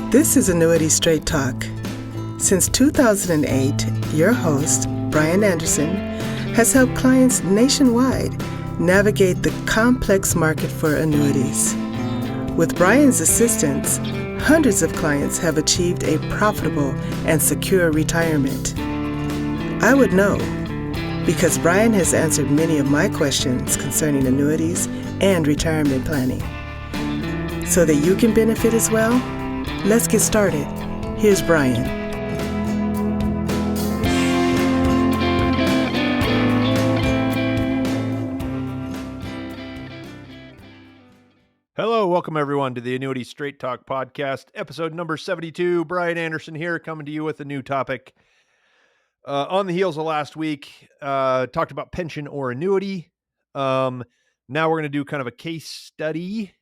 This is Annuity Straight Talk. Since 2008, your host, Brian Anderson, has helped clients nationwide navigate the complex market for annuities. With Brian's assistance, hundreds of clients have achieved a profitable and secure retirement. I would know, because Brian has answered many of my questions concerning annuities and retirement planning. So that you can benefit as well, let's get started. Here's Brian. Hello, welcome everyone to the Annuity Straight Talk podcast, episode number 72. Brian Anderson here, coming to you with a new topic. On the heels of last week, talked about pension or annuity. Now we're going to do kind of a case study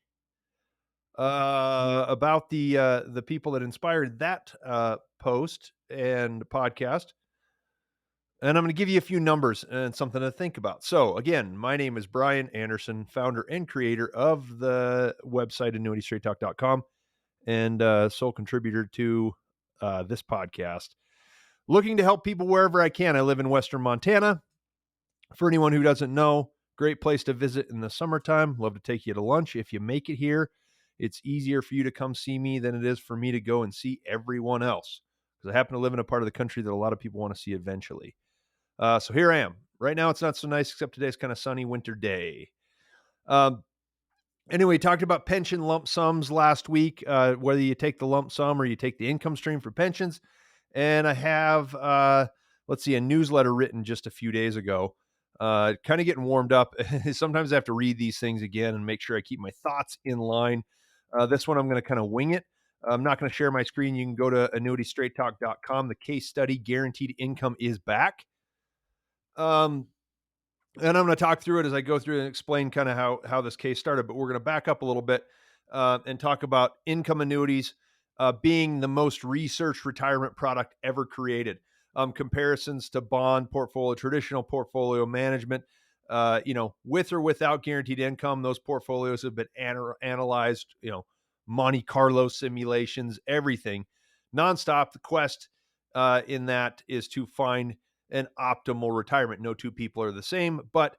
about the people that inspired that post and podcast. And I'm going to give you a few numbers and something to think about. So again, my name is Brian Anderson, founder and creator of the website annuitystraighttalk.com and sole contributor to this podcast. Looking to help people wherever I can. I live in Western Montana. For anyone who doesn't know, great place to visit in the summertime. Love to take you to lunch. If you make it here, it's easier for you to come see me than it is for me to go and see everyone else, because I happen to live in a part of the country that a lot of people want to see eventually. So here I am. Right now it's not so nice, except today's kind of sunny winter day. Anyway, talked about pension lump sums last week, whether you take the lump sum or you take the income stream for pensions. And I have, a newsletter written just a few days ago, kind of getting warmed up. Sometimes I have to read these things again and make sure I keep my thoughts in line. This one, I'm going to kind of wing it. I'm not going to share my screen. You can go to annuitystraighttalk.com. The case study, Guaranteed Income, is back. And I'm going to talk through it as I go through and explain kind of how this case started, but we're going to back up a little bit and talk about income annuities being the most researched retirement product ever created. Comparisons to bond portfolio, traditional portfolio management, with or without guaranteed income, those portfolios have been analyzed, Monte Carlo simulations, everything nonstop. The quest in that is to find an optimal retirement. No two people are the same, but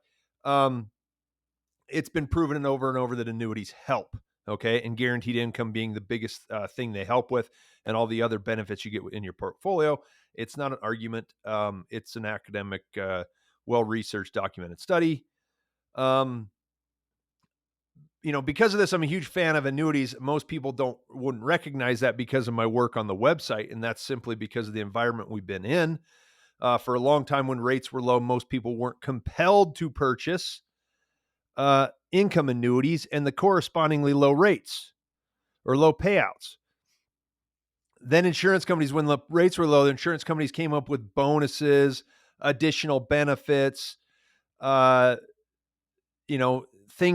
it's been proven over and over that annuities help. Okay. And guaranteed income being the biggest thing they help with, and all the other benefits you get in your portfolio. It's not an argument. It's an academic, well-researched, documented study. Because of this, I'm a huge fan of annuities. Most people wouldn't recognize that because of my work on the website. And that's simply because of the environment we've been in. For a long time, when rates were low, most people weren't compelled to purchase income annuities and the correspondingly low rates or low payouts. Then insurance companies, when the rates were low, the insurance companies came up with bonuses, additional benefits, things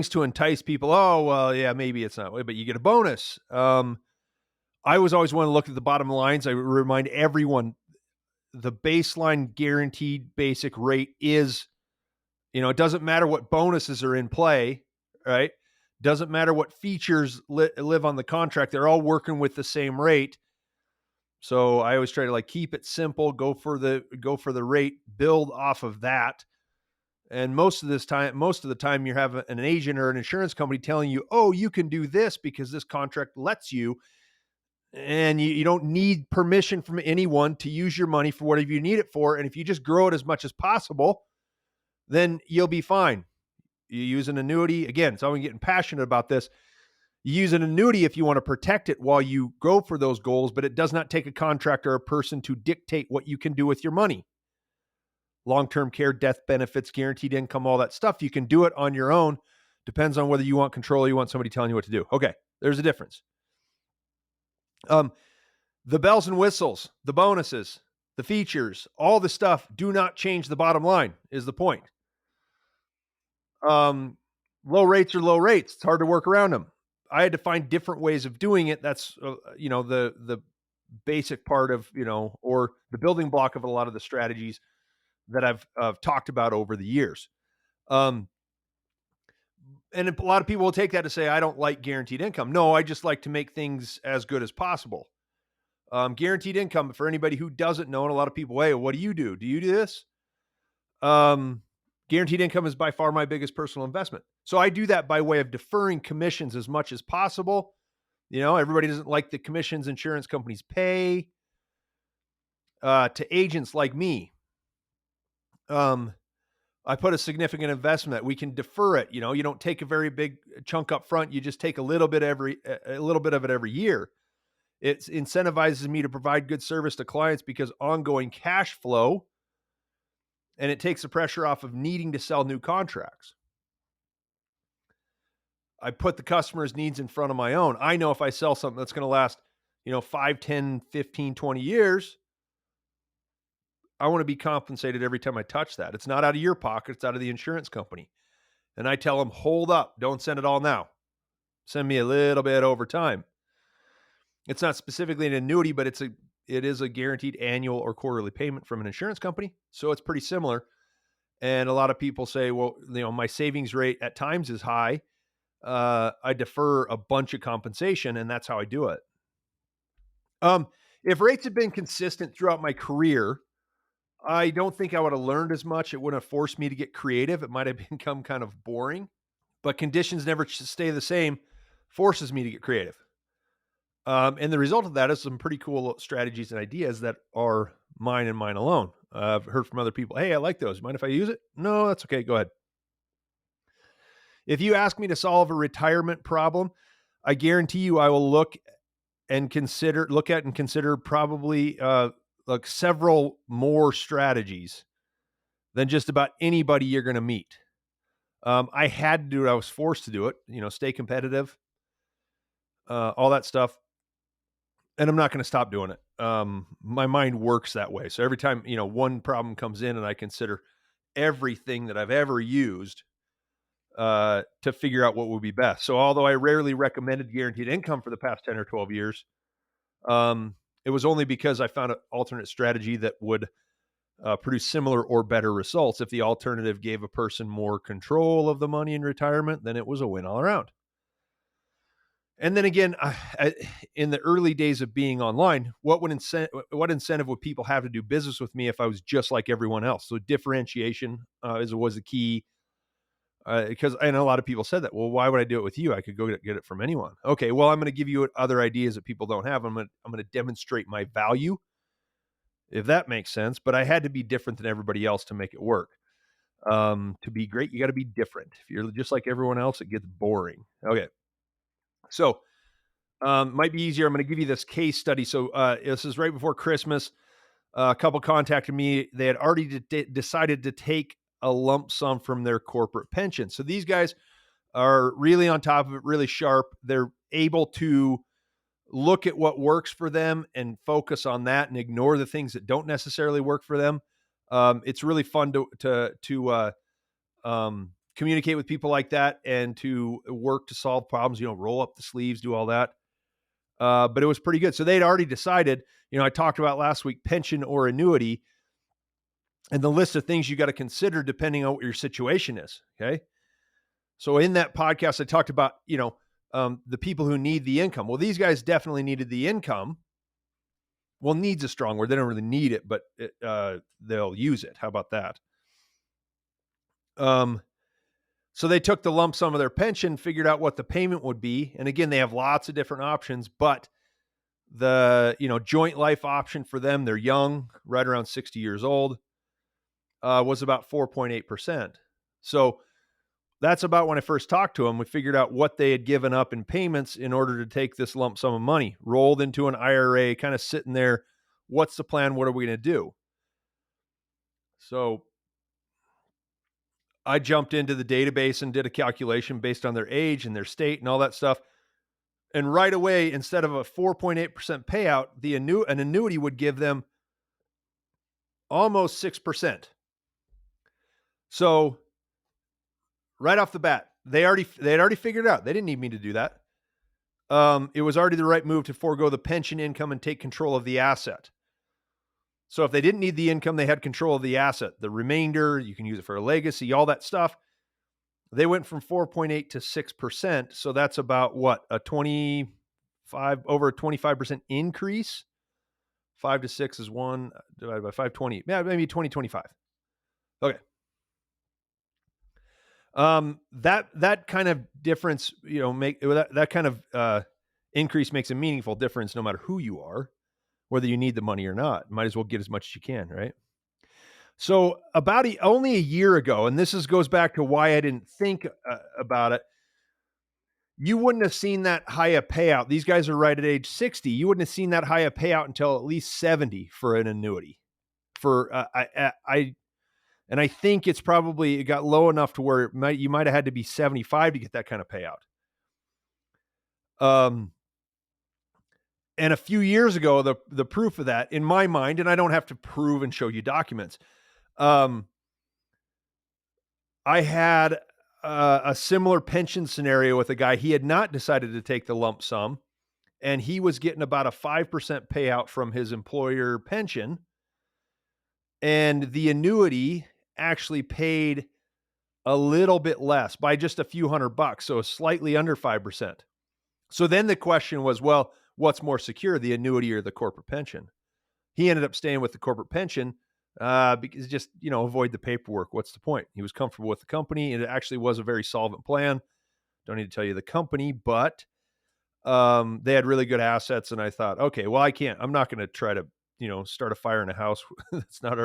to entice people. Oh, well, yeah, maybe it's not, but you get a bonus. I was always want to look at the bottom lines. I remind everyone the baseline guaranteed basic rate is, it doesn't matter what bonuses are in play, right? Doesn't matter what features live on the contract. They're all working with the same rate. So I always try to keep it simple, go for the rate, build off of that. And most of the time you have an agent or an insurance company telling you, oh, you can do this because this contract lets you. And you don't need permission from anyone to use your money for whatever you need it for. And if you just grow it as much as possible, then you'll be fine. You use an annuity. Again, so I'm getting passionate about this. You use an annuity if you want to protect it while you go for those goals, but it does not take a contractor or a person to dictate what you can do with your money. Long-term care, death benefits, guaranteed income, all that stuff. You can do it on your own. Depends on whether you want control or you want somebody telling you what to do. Okay, there's a difference. The bells and whistles, the bonuses, the features, all the stuff do not change the bottom line, is the point. Low rates are low rates. It's hard to work around them. I had to find different ways of doing it. That's, the basic part of, or the building block of a lot of the strategies that I've talked about over the years. And a lot of people will take that to say, I don't like guaranteed income. No, I just like to make things as good as possible. Guaranteed income, for anybody who doesn't know, and a lot of people, hey, what do you do? Do you do this? Guaranteed income is by far my biggest personal investment. So I do that by way of deferring commissions as much as possible. Everybody doesn't like the commissions insurance companies pay to agents like me. I put a significant investment that we can defer it. You don't take a very big chunk up front. You just take a little bit of it every year. It incentivizes me to provide good service to clients because ongoing cash flow, and it takes the pressure off of needing to sell new contracts. I put the customer's needs in front of my own. I know if I sell something that's going to last, 5, 10, 15, 20 years, I want to be compensated every time I touch that. It's not out of your pocket. It's out of the insurance company. And I tell them, hold up, don't send it all now. Send me a little bit over time. It's not specifically an annuity, but it is a guaranteed annual or quarterly payment from an insurance company. So it's pretty similar. And a lot of people say, well, my savings rate at times is high. I defer a bunch of compensation, and that's how I do it. If rates had been consistent throughout my career, I don't think I would have learned as much. It wouldn't have forced me to get creative. It might have become kind of boring, but conditions never stay the same, forces me to get creative. And the result of that is some pretty cool strategies and ideas that are mine and mine alone. I've heard from other people, hey, I like those. Mind if I use it? No, that's okay. Go ahead. If you ask me to solve a retirement problem, I guarantee you I will look at and consider probably like several more strategies than just about anybody you're going to meet. I had to do it. I was forced to do it, stay competitive, all that stuff. And I'm not going to stop doing it. My mind works that way. So every time, one problem comes in and I consider everything that I've ever used to figure out what would be best. So although I rarely recommended guaranteed income for the past 10 or 12 years, it was only because I found an alternate strategy that would produce similar or better results. If the alternative gave a person more control of the money in retirement, then it was a win all around. And then again, in the early days of being online, what incentive would people have to do business with me if I was just like everyone else? So differentiation was the key. Because I know a lot of people said that. Well, why would I do it with you? I could go get it from anyone. Okay, well, I'm going to give you other ideas that people don't have. I'm going to demonstrate my value, if that makes sense. But I had to be different than everybody else to make it work. To be great, you got to be different. If you're just like everyone else, it gets boring. Okay, so might be easier. I'm going to give you this case study. So this is right before Christmas. A couple contacted me. They had already decided to take a lump sum from their corporate pension. So these guys are really on top of it, really sharp. They're able to look at what works for them and focus on that and ignore the things that don't necessarily work for them. It's really fun to communicate with people like that and to work to solve problems, roll up the sleeves, do all that. But it was pretty good. So they'd already decided, I talked about last week, pension or annuity, and the list of things you got to consider depending on what your situation is. Okay. So in that podcast, I talked about, the people who need the income. Well, these guys definitely needed the income. Well, needs a strong word. They don't really need it, but they'll use it. How about that? So they took the lump sum of their pension, figured out what the payment would be. And again, they have lots of different options, but the, joint life option for them, they're young, right around 60 years old, was about 4.8%. So that's about when I first talked to them. We figured out what they had given up in payments in order to take this lump sum of money, rolled into an IRA, kind of sitting there. What's the plan? What are we going to do? So I jumped into the database and did a calculation based on their age and their state and all that stuff. And right away, instead of a 4.8% payout, an annuity would give them almost 6%. So right off the bat, they had already figured it out. They didn't need me to do that. It was already the right move to forego the pension income and take control of the asset. So if they didn't need the income, they had control of the asset. The remainder, you can use it for a legacy, all that stuff. They went from 4.8 to 6%. So that's about what, over a 25% increase 5 to 6 is 1 divided by 520. Yeah, maybe 2025. Okay. That kind of difference, that kind of increase makes a meaningful difference no matter who you are, whether you need the money or not. Might as well get as much as you can, right? So only a year ago, and goes back to why I didn't think about it. You wouldn't have seen that high a payout. These guys are right at age 60. You wouldn't have seen that high a payout until at least 70 for an annuity. And I think it got low enough to where you might have had to be 75 to get that kind of payout. And a few years ago, the proof of that, in my mind, and I don't have to prove and show you documents, I had a similar pension scenario with a guy. He had not decided to take the lump sum, and he was getting about a 5% payout from his employer pension. And the annuity actually paid a little bit less by just a few $100, so slightly under 5%. So then the question was, well, what's more secure, the annuity or the corporate pension? He ended up staying with the corporate pension because just, avoid the paperwork. What's the point? He was comfortable with the company, and it actually was a very solvent plan. Don't need to tell you the company, but they had really good assets. And I thought, okay, well, I'm not going to try to, start a fire in a house. It's not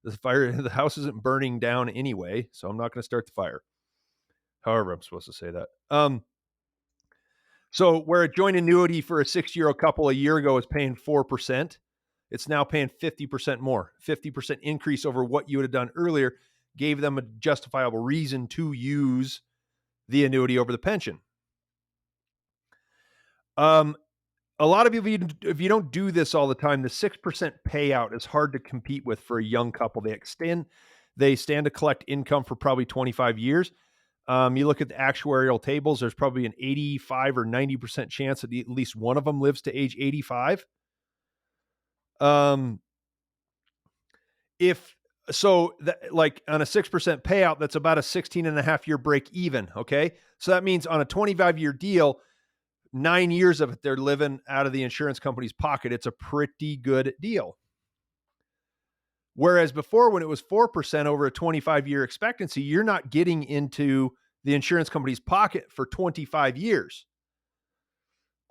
the house isn't burning down anyway, so I'm not going to start the fire. However, I'm supposed to say that. So where a joint annuity for a 6-year-old couple a year ago was paying 4%, it's now paying 50% more. 50% increase over what you would have done earlier gave them a justifiable reason to use the annuity over the pension. A lot of people, if you don't do this all the time, the 6% payout is hard to compete with for a young couple. They stand to collect income for probably 25 years. You look at the actuarial tables, there's probably an 85 or 90% chance that at least one of them lives to age 85. Like on a 6% payout, that's about a 16.5 year break even. Okay. So that means on a 25-year deal, 9 years of it, they're living out of the insurance company's pocket. It's a pretty good deal. Whereas before, when it was 4% over a 25-year expectancy, you're not getting into the insurance company's pocket for 25 years.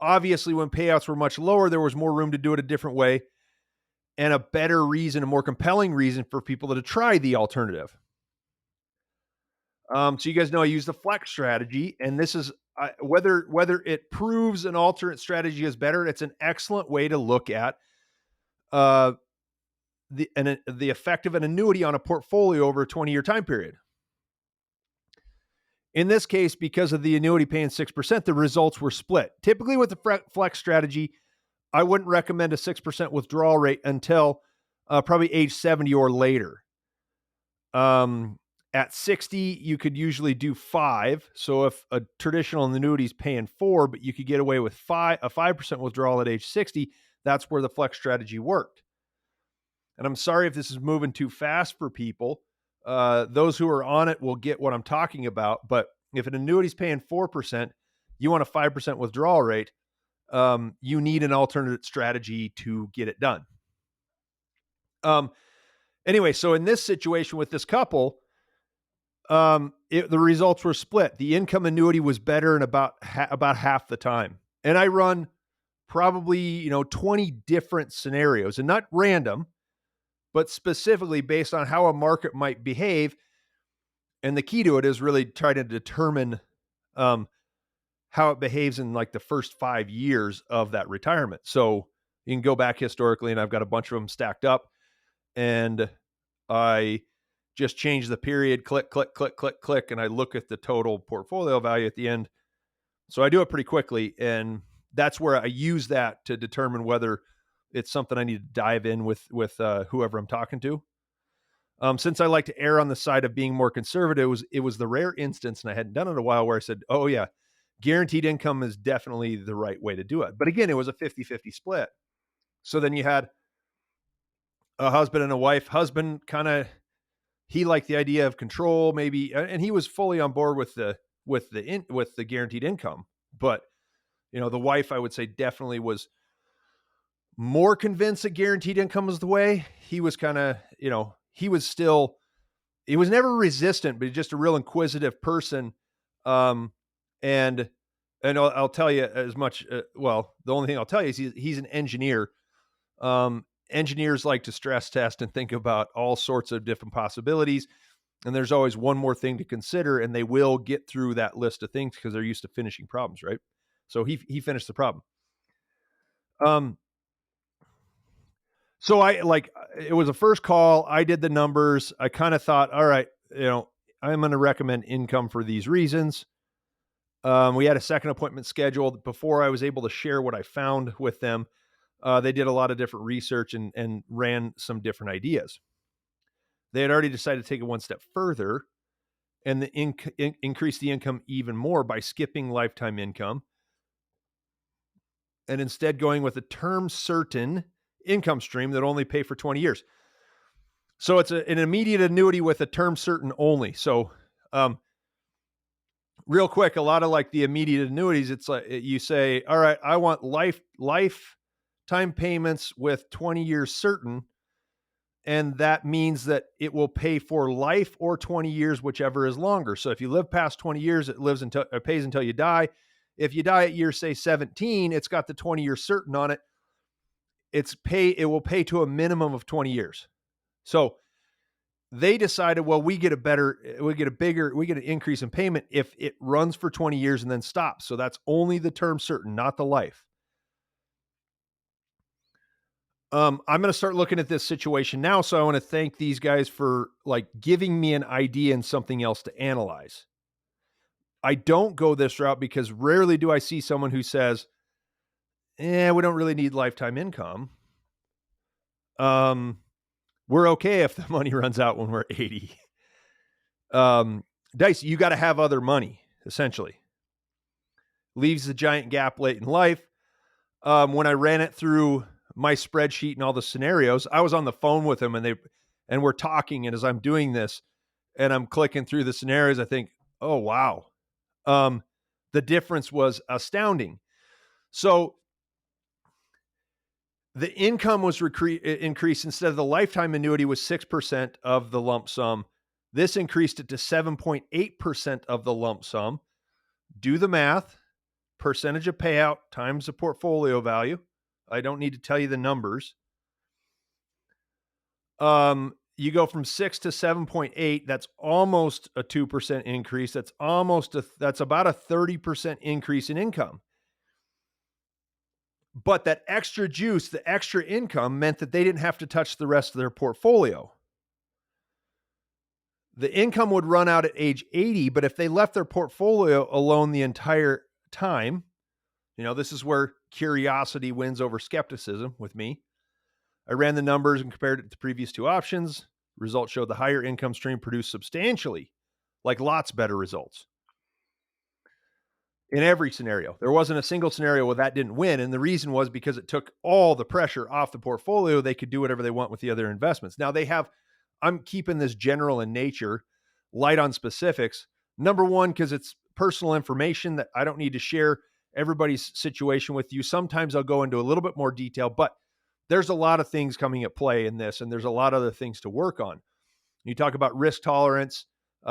Obviously, when payouts were much lower, there was more room to do it a different way and a better reason, a more compelling reason for people to try the alternative. So you guys know I use the flex strategy, and this is whether it proves an alternate strategy is better. It's an excellent way to look at the effect of an annuity on a portfolio over a 20-year time period. In this case, because of the annuity paying 6%, the results were split. Typically with the flex strategy, I wouldn't recommend a 6% withdrawal rate until probably age 70 or later. At 60, you could usually do 5. So if a traditional annuity is paying 4, but you could get away with a 5% withdrawal at age 60, that's where the flex strategy worked. And I'm sorry if this is moving too fast for people. Those who are on it will get what I'm talking about. But if an annuity is paying 4%, you want a 5% withdrawal rate, you need an alternate strategy to get it done. Anyway, so in this situation with this couple, the results were split. The income annuity was better in about half the time. And I run probably, 20 different scenarios, and not random, but specifically based on how a market might behave. And the key to it is really trying to determine how it behaves in like the first 5 years of that retirement. So you can go back historically, and I've got a bunch of them stacked up, and I just change the period, click, click, click, click, click, and I look at the total portfolio value at the end. So I do it pretty quickly, and that's where I use that to determine whether it's something I need to dive in with whoever I'm talking to. Since I like to err on the side of being more conservative, it was the rare instance, and I hadn't done it in a while, where I said, oh yeah, guaranteed income is definitely the right way to do it. But again, it was a 50-50 split. So then you had a husband and a wife. Husband he liked the idea of control, maybe, and he was fully on board with the guaranteed income. But the wife, I would say, definitely was more convinced that guaranteed income was the way. He was kind of, he was never resistant, but just a real inquisitive person. Um, and I'll tell you as much. Well, the only thing I'll tell you is he's an engineer. Engineers like to stress test and think about all sorts of different possibilities. And there's always one more thing to consider, and they will get through that list of things because they're used to finishing problems, right? So he finished the problem. So it was a first call. I did the numbers. I kind of thought, all right, I'm going to recommend income for these reasons. We had a second appointment scheduled before I was able to share what I found with them. They did a lot of different research and ran some different ideas. They had already decided to take it one step further and increase the income even more by skipping lifetime income and instead going with a term certain income stream that only pay for 20 years. So it's an immediate annuity with a term certain only. So real quick, a lot of like the immediate annuities, it's like you say, all right, I want lifetime payments with 20 years certain. And that means that it will pay for life or 20 years, whichever is longer. So if you live past 20 years, it pays until you die. If you die at year, say 17, it's got the 20-year certain on it. It will pay to a minimum of 20 years. So they decided, well, we get an increase in payment if it runs for 20 years and then stops. So that's only the term certain, not the life. I'm going to start looking at this situation now. So I want to thank these guys for like giving me an idea and something else to analyze. I don't go this route because rarely do I see someone who says, we don't really need lifetime income. We're okay if the money runs out when we're 80. Dice, you got to have other money, essentially. Leaves a giant gap late in life. When I ran it through my spreadsheet and all the scenarios, I was on the phone with them and we're talking. And as I'm doing this and I'm clicking through the scenarios, I think, oh, wow. The difference was astounding. So the income was increased. Instead of the lifetime annuity was 6% of the lump sum. This increased it to 7.8% of the lump sum. Do the math, percentage of payout times the portfolio value. I don't need to tell you the numbers. You go from 6 to 7.8. That's almost a 2% increase. That's about a 30% increase in income. But that extra juice, the extra income meant that they didn't have to touch the rest of their portfolio. The income would run out at age 80, but if they left their portfolio alone the entire time, this is where curiosity wins over skepticism with me. I ran the numbers and compared it to the previous two options. Results showed the higher income stream produced substantially, like lots better results. In every scenario, there wasn't a single scenario where that didn't win. And the reason was because it took all the pressure off the portfolio. They could do whatever they want with the other investments. Now I'm keeping this general in nature, light on specifics. Number one, because it's personal information that I don't need to share everybody's situation with you. Sometimes I'll go into a little bit more detail, but there's a lot of things coming at play in this, and there's a lot of other things to work on. You talk about risk tolerance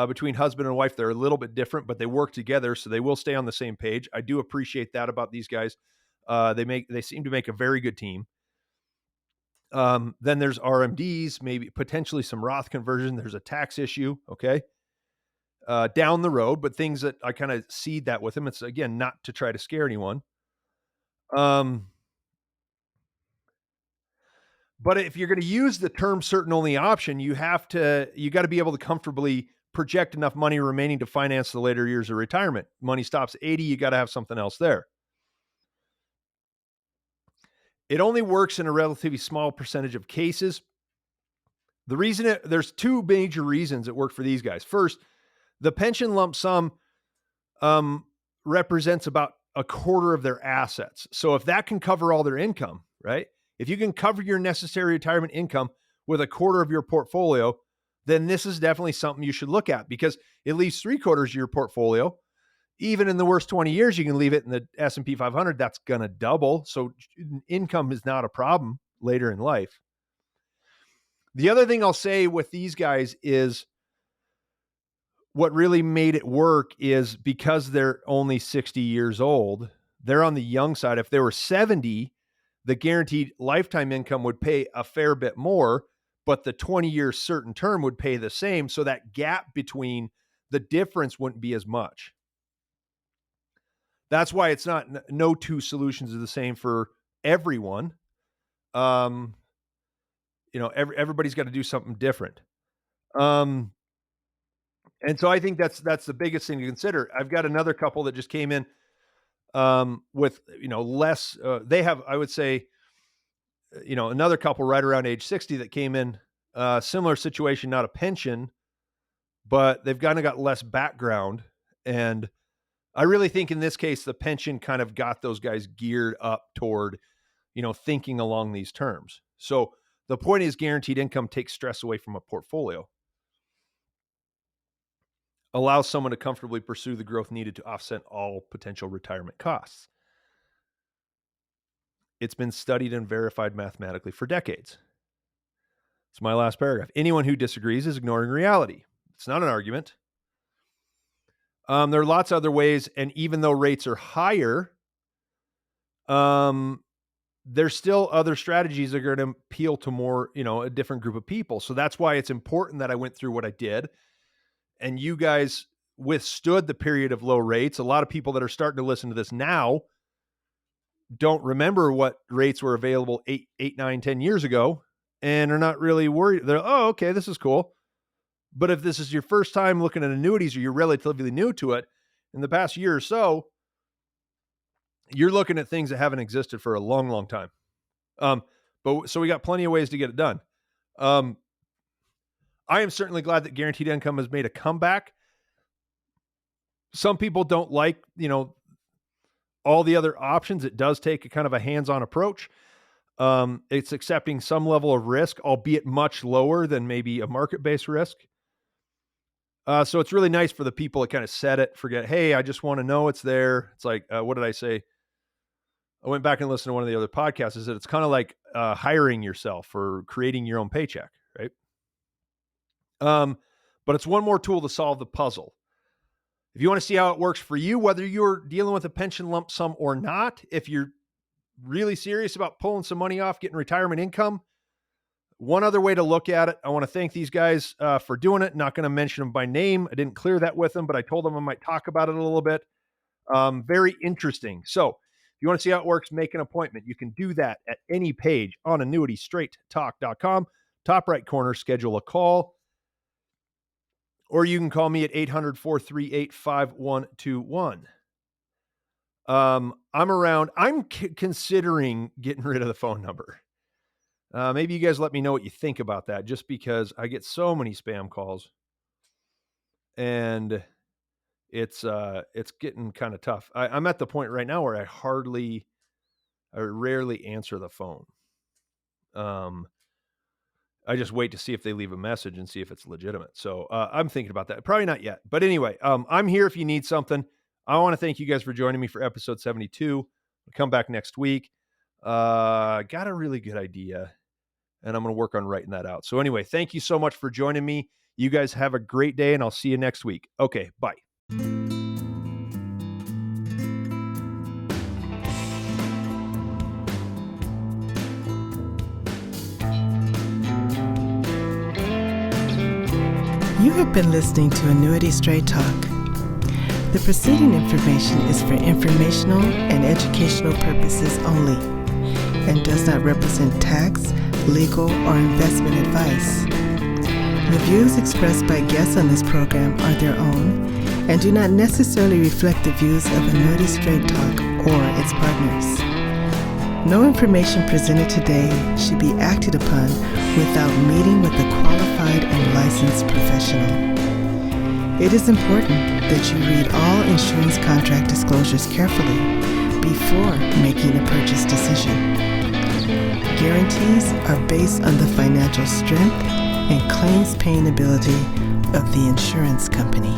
between husband and wife. They're a little bit different, but they work together, so they will stay on the same page. I do appreciate that about these guys. They seem to make a very good team. Then there's RMDs, maybe potentially some Roth conversion. There's a tax issue, okay, down the road, but things that I kind of seed that with them. It's, again, not to try to scare anyone. But if you're going to use the term certain only option, you got to be able to comfortably project enough money remaining to finance the later years of retirement. Money stops at 80, you got to have something else there. It only works in a relatively small percentage of cases. There's two major reasons it worked for these guys. First, the pension lump sum represents about a quarter of their assets. So if that can cover all their income, right? If you can cover your necessary retirement income with a quarter of your portfolio, then this is definitely something you should look at, because it leaves 3/4 of your portfolio even in the worst 20 years, you can leave it in the S&P 500. That's going to double. So income is not a problem later in life. The other thing I'll say with these guys is what really made it work is because they're only 60 years old, they're on the young side. If they were 70, the guaranteed lifetime income would pay a fair bit more, but the 20-year certain term would pay the same. So that gap between the difference wouldn't be as much. That's why it's not, no two solutions are the same for everyone. Everybody's got to do something different. And so I think that's the biggest thing to consider. I've got another couple that just came in with, less, they have, I would say, another couple right around age 60 that came in, similar situation, not a pension, but they've kind of got less background. And I really think in this case, the pension kind of got those guys geared up toward, thinking along these terms. So the point is guaranteed income takes stress away from a portfolio, allows someone to comfortably pursue the growth needed to offset all potential retirement costs. It's been studied and verified mathematically for decades. It's my last paragraph. Anyone who disagrees is ignoring reality. It's not an argument. There are lots of other ways, and even though rates are higher, there's still other strategies that are going to appeal to more, a different group of people. So that's why it's important that I went through what I did. And you guys withstood the period of low rates. A lot of people that are starting to listen to this now don't remember what rates were available 8, 9, 10 years ago and are not really worried. They're, oh, okay, this is cool. But if this is your first time looking at annuities or you're relatively new to it in the past year or so, you're looking at things that haven't existed for a long, long time. So we got plenty of ways to get it done. I am certainly glad that guaranteed income has made a comeback. Some people don't like, all the other options. It does take a kind of a hands-on approach. It's accepting some level of risk, albeit much lower than maybe a market-based risk. So it's really nice for the people that kind of set it, forget, hey, I just want to know it's there. It's like, what did I say? I went back and listened to one of the other podcasts, is that it's kind of like hiring yourself or creating your own paycheck, right? But it's one more tool to solve the puzzle. If you want to see how it works for you, whether you're dealing with a pension lump sum or not, if you're really serious about pulling some money off, getting retirement income, one other way to look at it, I want to thank these guys for doing it. Not going to mention them by name. I didn't clear that with them, but I told them I might talk about it a little bit. Very interesting. So if you want to see how it works, make an appointment. You can do that at any page on AnnuityStraightTalk.com. Top right corner, schedule a call. Or you can call me at 800-438-5121. I'm around. I'm considering getting rid of the phone number. Maybe you guys let me know what you think about that, just because I get so many spam calls and it's getting kind of tough. I'm at the point right now where I rarely answer the phone. I just wait to see if they leave a message and see if it's legitimate. So I'm thinking about that. Probably not yet. But anyway, I'm here if you need something. I want to thank you guys for joining me for episode 72. I'll come back next week. Got a really good idea, and I'm going to work on writing that out. So anyway, thank you so much for joining me. You guys have a great day, and I'll see you next week. Okay, bye. You have been listening to Annuity Straight Talk. The preceding information is for informational and educational purposes only and does not represent tax, legal, or investment advice. The views expressed by guests on this program are their own and do not necessarily reflect the views of Annuity Straight Talk or its partners. No information presented today should be acted upon without meeting with a qualified and licensed professional. It is important that you read all insurance contract disclosures carefully before making a purchase decision. Guarantees are based on the financial strength and claims paying ability of the insurance company.